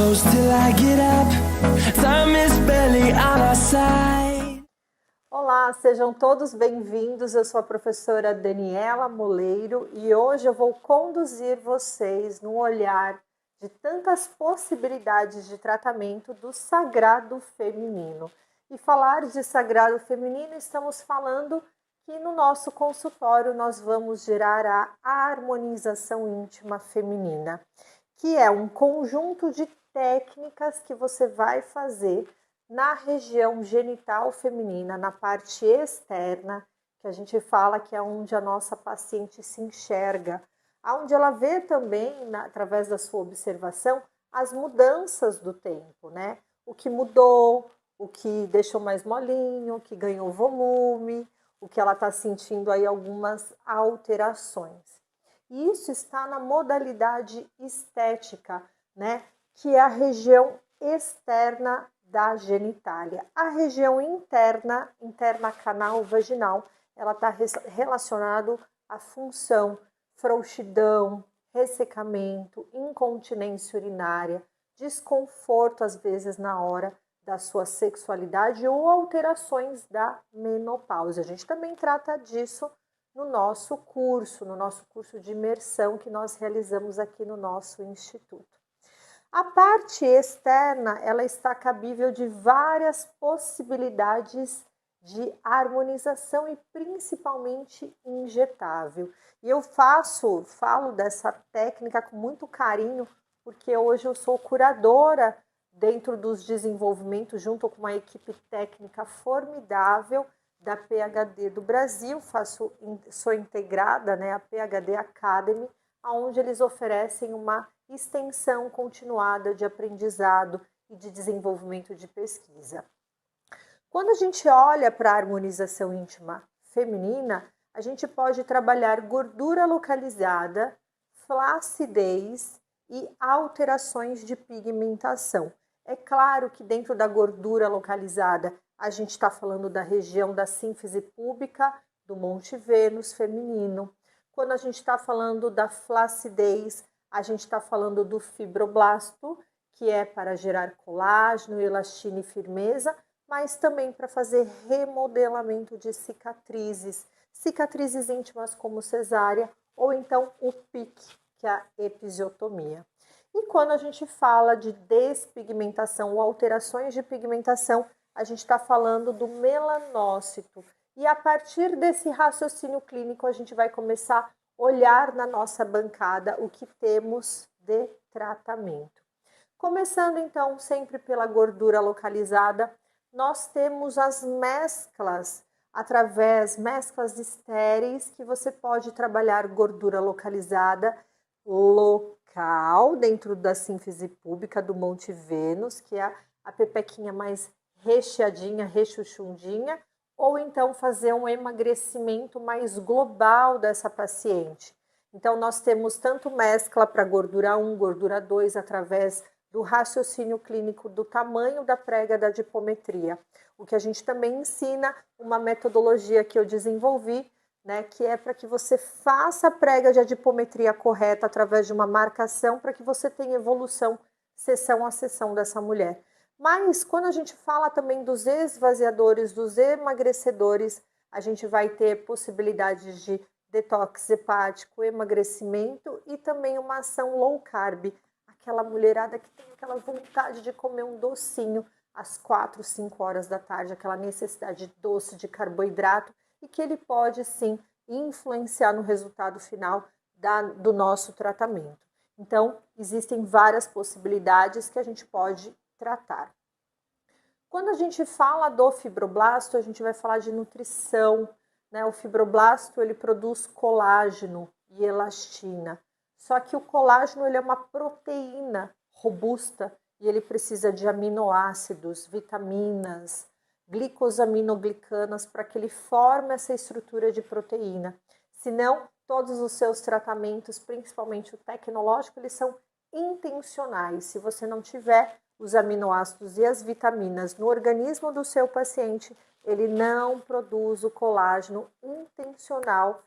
close till I get up. Time is barely on our side. Olá, sejam todos bem-vindos. Eu sou a professora Daniela Moleiro e hoje eu vou conduzir vocês no olhar de tantas possibilidades de tratamento do sagrado feminino. E falar de sagrado feminino, estamos falando que no nosso consultório nós vamos gerar a harmonização íntima feminina, que é um conjunto de técnicas que você vai fazer na região genital feminina, na parte externa, que a gente fala que é onde a nossa paciente se enxerga, onde ela vê também, através da sua observação, as mudanças do tempo, né? O que mudou, o que deixou mais molinho, o que ganhou volume, o que ela está sentindo aí algumas alterações. E isso está na modalidade estética, né? Que é a região externa da genitália. A região interna canal vaginal, ela está relacionada à função, frouxidão, ressecamento, incontinência urinária, desconforto às vezes na hora da sua sexualidade ou alterações da menopausa. A gente também trata disso no nosso curso de imersão que nós realizamos aqui no nosso instituto. A parte externa, ela está cabível de várias possibilidades de harmonização e principalmente injetável. E eu falo dessa técnica com muito carinho, porque hoje eu sou curadora dentro dos desenvolvimentos, junto com uma equipe técnica formidável da PhD do Brasil, sou integrada, né, a PhD Academy, onde eles oferecem uma extensão continuada de aprendizado e de desenvolvimento de pesquisa. Quando a gente olha para a harmonização íntima feminina, a gente pode trabalhar gordura localizada, flacidez e alterações de pigmentação. É claro que dentro da gordura localizada, a gente está falando da região da sínfise púbica, do Monte Vênus feminino. Quando a gente está falando da flacidez, a gente está falando do fibroblasto, que é para gerar colágeno, elastina e firmeza, mas também para fazer remodelamento de cicatrizes íntimas como cesárea, ou então o PIC, que é a episiotomia. E quando a gente fala de despigmentação ou alterações de pigmentação, a gente está falando do melanócito. E a partir desse raciocínio clínico, a gente vai começar a olhar na nossa bancada o que temos de tratamento. Começando então sempre pela gordura localizada, nós temos as mesclas, mesclas estéreis, que você pode trabalhar gordura localizada local, dentro da sínfise púbica do Monte Vênus, que é a pepequinha mais recheadinha, rechuchundinha, ou então fazer um emagrecimento mais global dessa paciente. Então, nós temos tanto mescla para gordura 1, gordura 2, através do raciocínio clínico do tamanho da prega da adipometria. O que a gente também ensina, uma metodologia que eu desenvolvi, né, que é para que você faça a prega de adipometria correta através de uma marcação para que você tenha evolução sessão a sessão dessa mulher. Mas quando a gente fala também dos esvaziadores, dos emagrecedores, a gente vai ter possibilidades de detox hepático, emagrecimento e também uma ação low carb. Aquela mulherada que tem aquela vontade de comer um docinho às 4, 5 horas da tarde, aquela necessidade de doce, de carboidrato, e que ele pode sim influenciar no resultado final do nosso tratamento. Então, existem várias possibilidades que a gente pode tratar. Quando a gente fala do fibroblasto, a gente vai falar de nutrição, né? O fibroblasto, ele produz colágeno e elastina. Só que o colágeno, ele é uma proteína robusta e ele precisa de aminoácidos, vitaminas, glicosaminoglicanas para que ele forme essa estrutura de proteína. Senão, todos os seus tratamentos, principalmente o tecnológico, eles são intencionais. Se você não tiver os aminoácidos e as vitaminas no organismo do seu paciente, ele não produz o colágeno intencional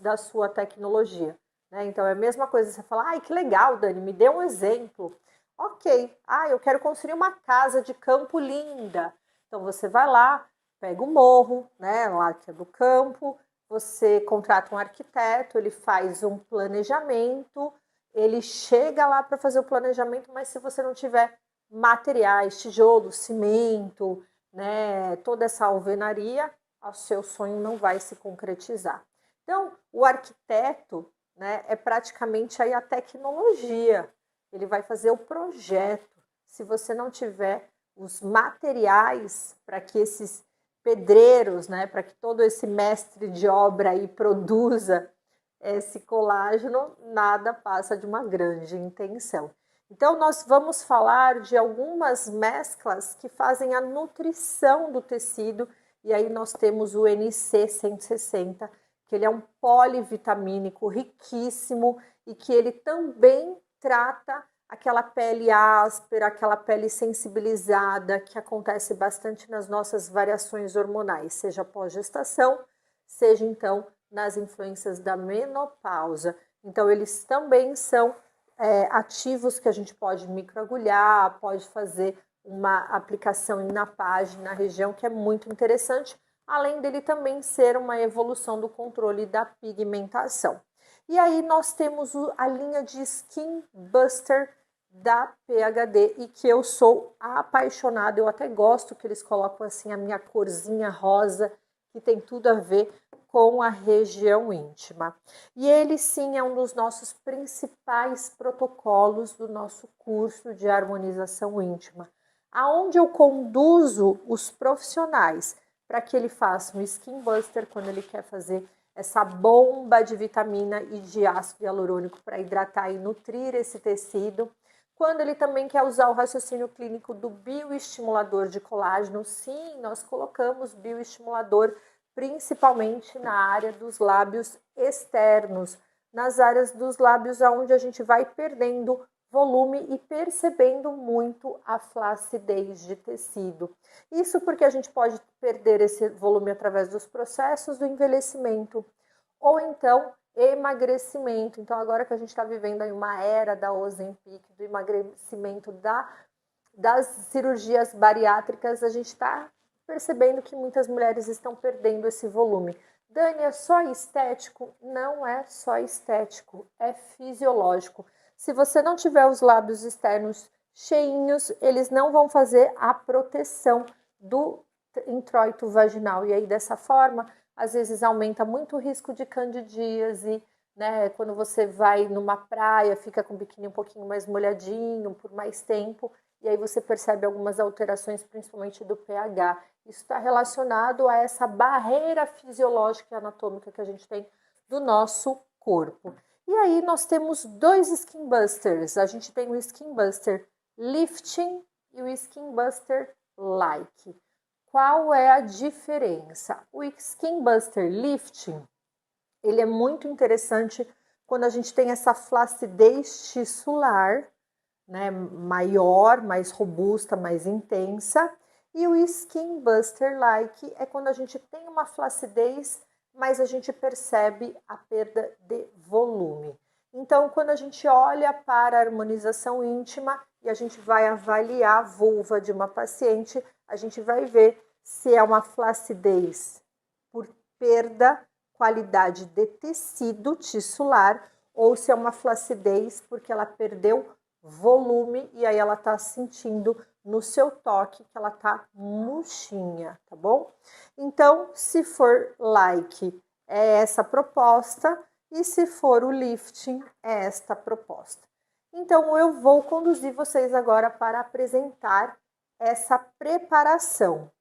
da sua tecnologia. Né? Então, é a mesma coisa, você fala, ai, que legal, Dani, me dê um exemplo. Ok, eu quero construir uma casa de campo linda. Então você vai lá, pega o morro, né, lá que é do campo, você contrata um arquiteto, ele faz um planejamento, ele chega lá para fazer o planejamento, mas se você não tiver materiais, tijolo, cimento, né, toda essa alvenaria, o seu sonho não vai se concretizar. Então, o arquiteto, né, é praticamente aí a tecnologia. Ele vai fazer o projeto. Se você não tiver os materiais para que esses pedreiros, né, para que todo esse mestre de obra aí produza esse colágeno, nada passa de uma grande intenção. Então, nós vamos falar de algumas mesclas que fazem a nutrição do tecido, e aí nós temos o NC 160, que ele é um polivitamínico riquíssimo e que ele também trata aquela pele áspera, aquela pele sensibilizada que acontece bastante nas nossas variações hormonais, seja pós-gestação, seja então nas influências da menopausa. Então, eles também são ativos que a gente pode microagulhar, pode fazer uma aplicação em napagem na região, que é muito interessante, além dele também ser uma evolução do controle da pigmentação. E aí nós temos a linha de Skin Buster da PHD e que eu sou apaixonada, eu até gosto que eles colocam assim a minha corzinha rosa, que tem tudo a ver com a região íntima. E ele sim é um dos nossos principais protocolos do nosso curso de harmonização íntima, aonde eu conduzo os profissionais para que ele faça um Skin Buster quando ele quer fazer essa bomba de vitamina e de ácido hialurônico para hidratar e nutrir esse tecido. Quando ele também quer usar o raciocínio clínico do bioestimulador de colágeno, sim, nós colocamos bioestimulador principalmente na área dos lábios externos, nas áreas dos lábios onde a gente vai perdendo volume e percebendo muito a flacidez de tecido. Isso porque a gente pode perder esse volume através dos processos do envelhecimento ou então emagrecimento. Então, agora que a gente está vivendo aí uma era da Ozempic, do emagrecimento, das cirurgias bariátricas, a gente está percebendo que muitas mulheres estão perdendo esse volume. Dani, é só estético? Não é só estético, é fisiológico. Se você não tiver os lábios externos cheinhos, eles não vão fazer a proteção do introito vaginal. E aí, dessa forma, às vezes aumenta muito o risco de candidíase, né? Quando você vai numa praia, fica com o biquíni um pouquinho mais molhadinho por mais tempo, e aí você percebe algumas alterações, principalmente do pH. Isso está relacionado a essa barreira fisiológica e anatômica que a gente tem do nosso corpo. E aí nós temos dois Skin Busters. A gente tem o Skin Buster Lifting e o Skin Buster Like. Qual é a diferença? O Skin Buster Lifting, ele é muito interessante quando a gente tem essa flacidez tissular, né, maior, mais robusta, mais intensa. E o Skin Buster Like é quando a gente tem uma flacidez, mas a gente percebe a perda de volume. Então, quando a gente olha para a harmonização íntima e a gente vai avaliar a vulva de uma paciente, a gente vai ver se é uma flacidez por perda, qualidade de tecido tissular, ou se é uma flacidez porque ela perdeu volume e aí ela está sentindo no seu toque que ela tá murchinha, tá bom? Então, se for like, é essa proposta, e se for o lifting, é esta proposta. Então, eu vou conduzir vocês agora para apresentar essa preparação.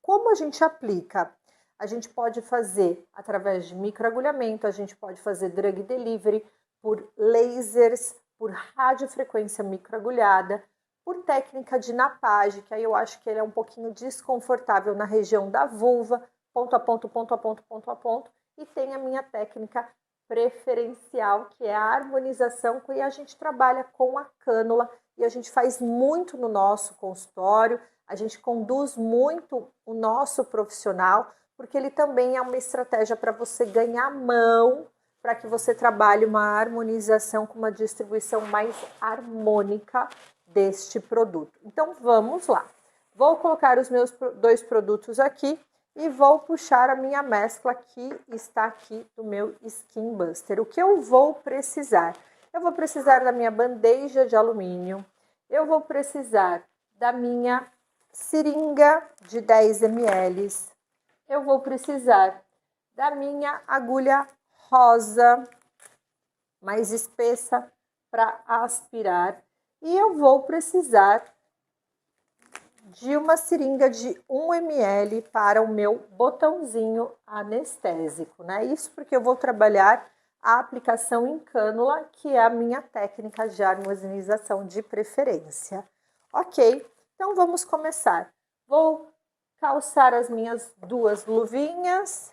Como a gente aplica? A gente pode fazer através de microagulhamento, a gente pode fazer drug delivery por lasers, por radiofrequência microagulhada, por técnica de napagem, que aí eu acho que ele é um pouquinho desconfortável na região da vulva, ponto a ponto, ponto a ponto, ponto a ponto, e tem a minha técnica preferencial, que é a harmonização, que a gente trabalha com a cânula, e a gente faz muito no nosso consultório, a gente conduz muito o nosso profissional, porque ele também é uma estratégia para você ganhar mão, para que você trabalhe uma harmonização com uma distribuição mais harmônica deste produto. Então, vamos lá. Vou colocar os meus 2 produtos aqui e vou puxar a minha mescla que está aqui do meu Skin Buster. O que eu vou precisar? Eu vou precisar da minha bandeja de alumínio, eu vou precisar da minha seringa de 10 ml, eu vou precisar da minha agulha rosa, mais espessa para aspirar, e eu vou precisar de uma seringa de 1 ml para o meu botãozinho anestésico, né? Isso porque eu vou trabalhar a aplicação em cânula, que é a minha técnica de armazenização de preferência. Ok, então vamos começar. Vou calçar as minhas 2 luvinhas.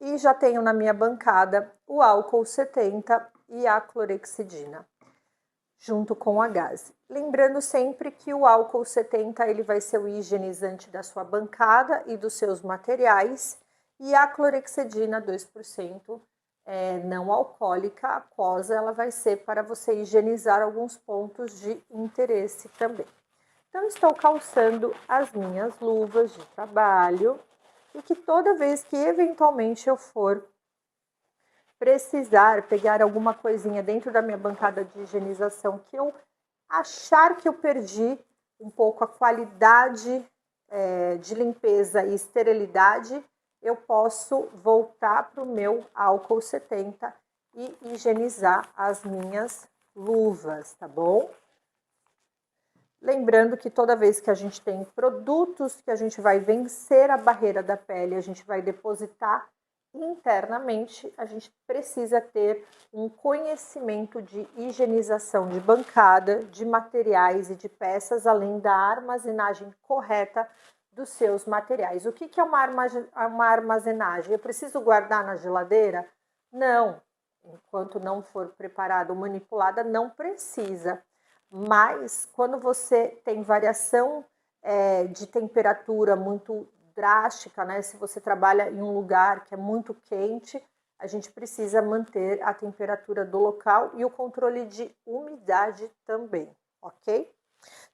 E já tenho na minha bancada o álcool 70 e a clorexidina, junto com a gaze. Lembrando sempre que o álcool 70 ele vai ser o higienizante da sua bancada e dos seus materiais, e a clorexidina 2% não alcoólica, aquosa, ela vai ser para você higienizar alguns pontos de interesse também. Então, estou calçando as minhas luvas de trabalho, e que toda vez que eventualmente eu for precisar pegar alguma coisinha dentro da minha bancada de higienização que eu achar que eu perdi um pouco a qualidade de limpeza e esterilidade, eu posso voltar para o meu álcool 70 e higienizar as minhas luvas, tá bom? Lembrando que toda vez que a gente tem produtos que a gente vai vencer a barreira da pele, a gente vai depositar internamente, a gente precisa ter um conhecimento de higienização de bancada, de materiais e de peças, além da armazenagem correta dos seus materiais. O que é uma armazenagem? Eu preciso guardar na geladeira? Não. Enquanto não for preparada ou manipulada, não precisa. Mas quando você tem variação de temperatura muito drástica, né? Se você trabalha em um lugar que é muito quente, a gente precisa manter a temperatura do local e o controle de umidade também, ok?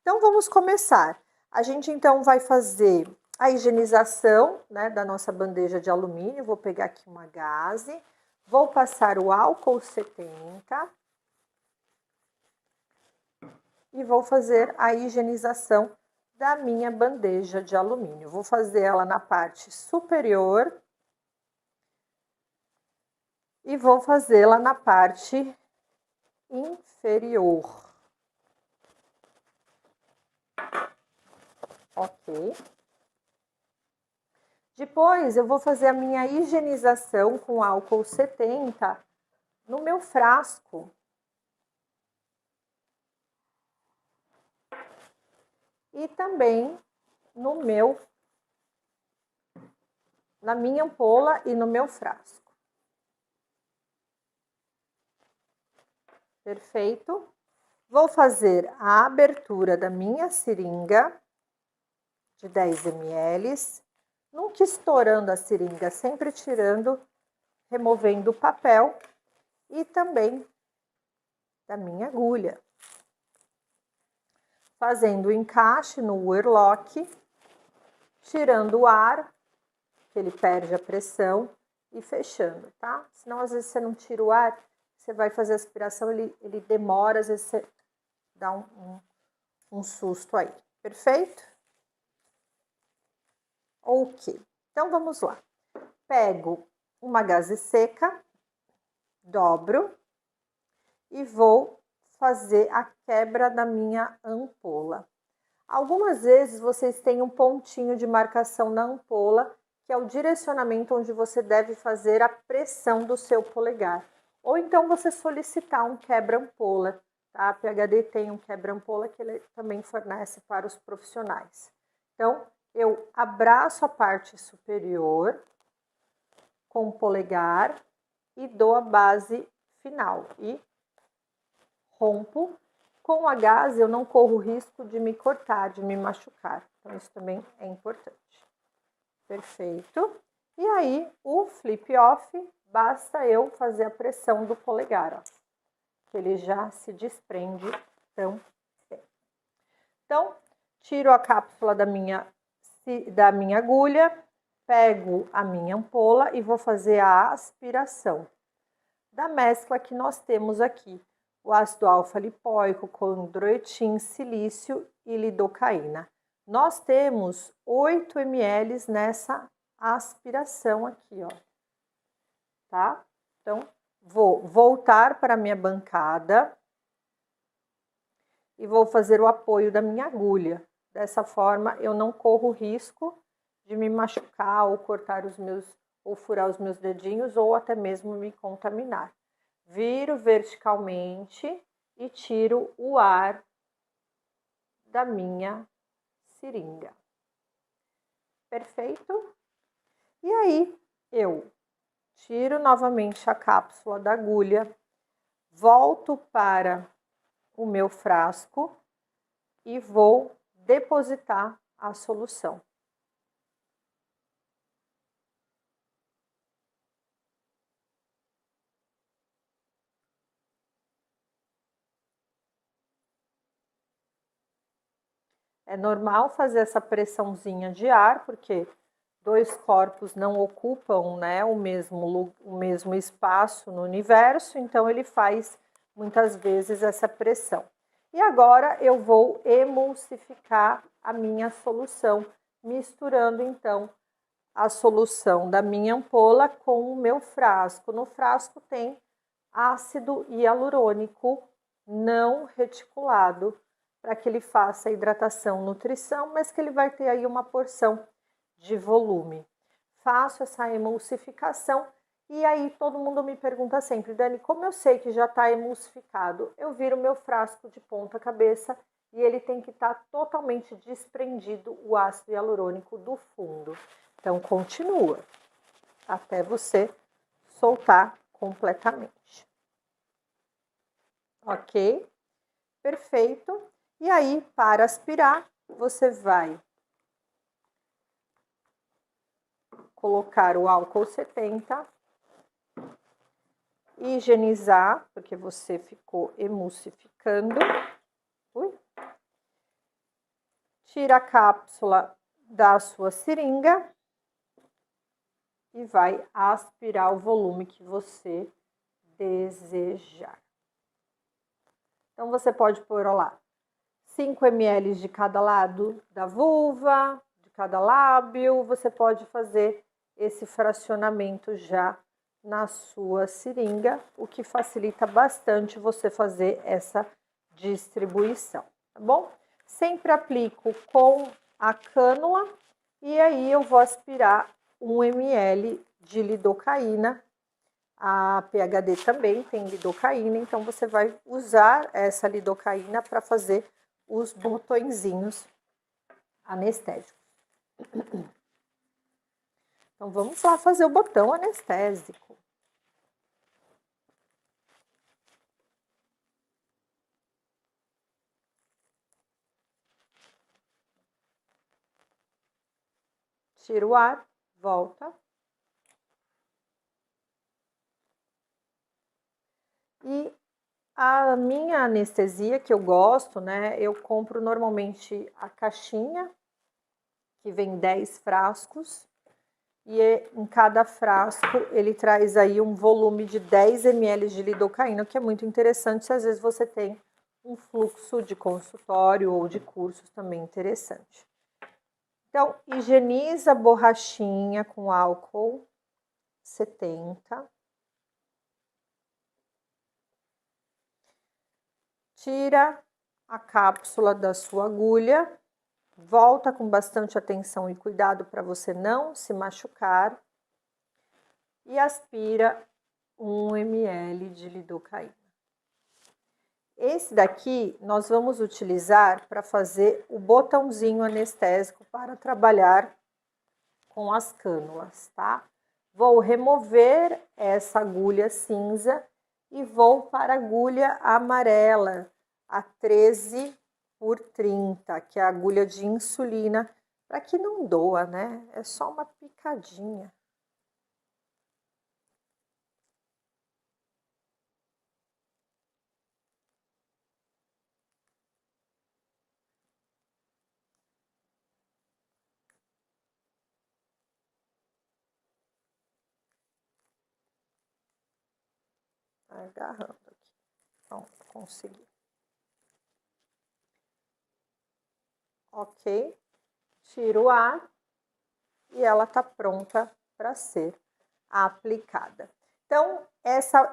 Então vamos começar. A gente então vai fazer a higienização, né, da nossa bandeja de alumínio. Vou pegar aqui uma gaze, vou passar o álcool 70 e vou fazer a higienização da minha bandeja de alumínio. Vou fazer ela na parte superior e vou fazê-la na parte inferior. Ok. Depois eu vou fazer a minha higienização com álcool 70 no meu frasco. E também na minha ampola e no meu frasco. Perfeito? Vou fazer a abertura da minha seringa de 10 ml, nunca estourando a seringa, sempre tirando, removendo o papel e também da minha agulha. Fazendo o encaixe no Wearlock, tirando o ar, que ele perde a pressão, e fechando, tá? Senão, às vezes, você não tira o ar, você vai fazer a aspiração, ele demora, às vezes você dá um susto aí. Perfeito? Ok. Então, vamos lá. Pego uma gaze seca, dobro e vou fazer a quebra da minha ampola. Algumas vezes vocês têm um pontinho de marcação na ampola, que é o direcionamento onde você deve fazer a pressão do seu polegar. Ou então você solicitar um quebra-ampola, tá? A PHD tem um quebra-ampola que ele também fornece para os profissionais. Então, eu abraço a parte superior com o polegar e dou a base final. E rompo. Com a gaze, eu não corro o risco de me cortar, de me machucar. Então, isso também é importante. Perfeito. E aí, o flip off, basta eu fazer a pressão do polegar, ó. que ele já se desprende tão cedo. Então, tiro a cápsula da minha agulha, pego a minha ampola e vou fazer a aspiração da mescla que nós temos aqui. O ácido alfa-lipoico, condroitin, silício e lidocaína. Nós temos 8 ml nessa aspiração aqui, ó. Tá? Então, vou voltar para a minha bancada e vou fazer o apoio da minha agulha. Dessa forma, eu não corro risco de me machucar ou cortar ou furar os meus dedinhos ou até mesmo me contaminar. Viro verticalmente e tiro o ar da minha seringa. Perfeito? E aí, eu tiro novamente a cápsula da agulha, volto para o meu frasco e vou depositar a solução. É normal fazer essa pressãozinha de ar, porque 2 corpos não ocupam, né, o mesmo espaço no universo, então ele faz muitas vezes essa pressão. E agora eu vou emulsificar a minha solução, misturando então a solução da minha ampola com o meu frasco. No frasco tem ácido hialurônico não reticulado, para que ele faça hidratação, nutrição, mas que ele vai ter aí uma porção de volume. Faço essa emulsificação e aí todo mundo me pergunta sempre, Dani, como eu sei que já está emulsificado? Eu viro meu frasco de ponta cabeça e ele tem que estar totalmente desprendido o ácido hialurônico do fundo. Então, continua até você soltar completamente. Ok? Perfeito. E aí, para aspirar, você vai colocar o álcool 70, higienizar, porque você ficou emulsificando. Tira a cápsula da sua seringa e vai aspirar o volume que você desejar. Então, você pode pôr, ó lá, 5 ml de cada lado da vulva, de cada lábio. Você pode fazer esse fracionamento já na sua seringa, o que facilita bastante você fazer essa distribuição, tá bom? Sempre aplico com a cânula e aí eu vou aspirar 1 ml de lidocaína. A PHD também tem lidocaína, então você vai usar essa lidocaína para fazer os botõezinhos anestésicos. Então, vamos lá fazer o botão anestésico. Tira o ar, volta. E a minha anestesia, que eu gosto, né? Eu compro normalmente a caixinha, que vem 10 frascos. E em cada frasco ele traz aí um volume de 10 ml de lidocaína, que é muito interessante se às vezes você tem um fluxo de consultório ou de cursos também interessante. Então, higieniza a borrachinha com álcool 70. Tira a cápsula da sua agulha, volta com bastante atenção e cuidado para você não se machucar e aspira 1 ml de lidocaína. Esse daqui nós vamos utilizar para fazer o botãozinho anestésico para trabalhar com as cânulas, tá? Vou remover essa agulha cinza e vou para a agulha amarela, a 13 por 30, que é a agulha de insulina, para que não doa, né? É só uma picadinha. agarrando aqui. Pronto, consegui. Ok. Tiro o ar e ela tá pronta para ser aplicada. Então,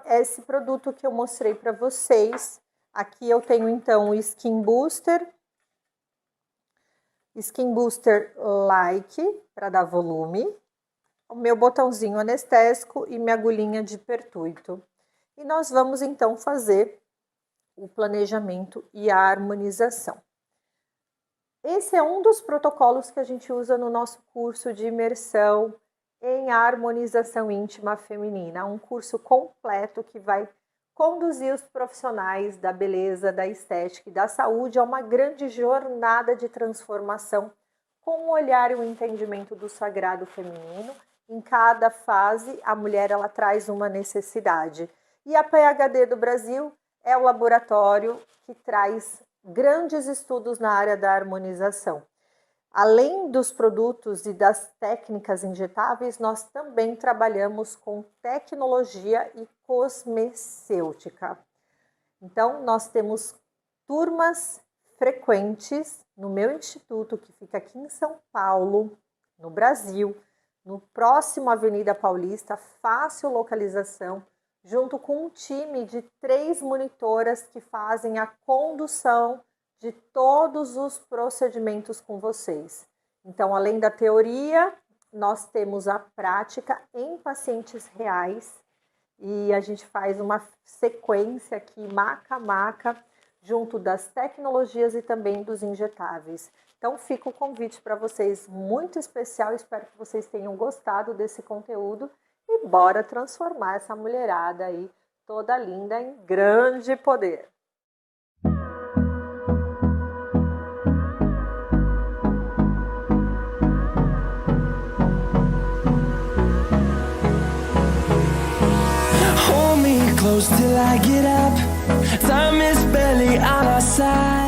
esse produto que eu mostrei para vocês, aqui eu tenho então o Skin Booster Like, para dar volume, o meu botãozinho anestésico e minha agulhinha de pertuito. E nós vamos então fazer o planejamento e a harmonização. Esse é um dos protocolos que a gente usa no nosso curso de imersão em harmonização íntima feminina, um curso completo que vai conduzir os profissionais da beleza, da estética e da saúde a uma grande jornada de transformação com o olhar e o entendimento do sagrado feminino. Em cada fase, a mulher ela traz uma necessidade. E a PhD do Brasil é o laboratório que traz grandes estudos na área da harmonização. Além dos produtos e das técnicas injetáveis, nós também trabalhamos com tecnologia e cosmecêutica. Então, nós temos turmas frequentes no meu instituto, que fica aqui em São Paulo, no Brasil, no próximo Avenida Paulista, fácil localização, junto com um time de 3 monitoras que fazem a condução de todos os procedimentos com vocês. Então, além da teoria, nós temos a prática em pacientes reais e a gente faz uma sequência aqui, maca a maca, junto das tecnologias e também dos injetáveis. Então, fica o convite para vocês muito especial, espero que vocês tenham gostado desse conteúdo e bora transformar essa mulherada aí, toda linda, em grande poder. Hold me close till I get up. Time is barely on our side.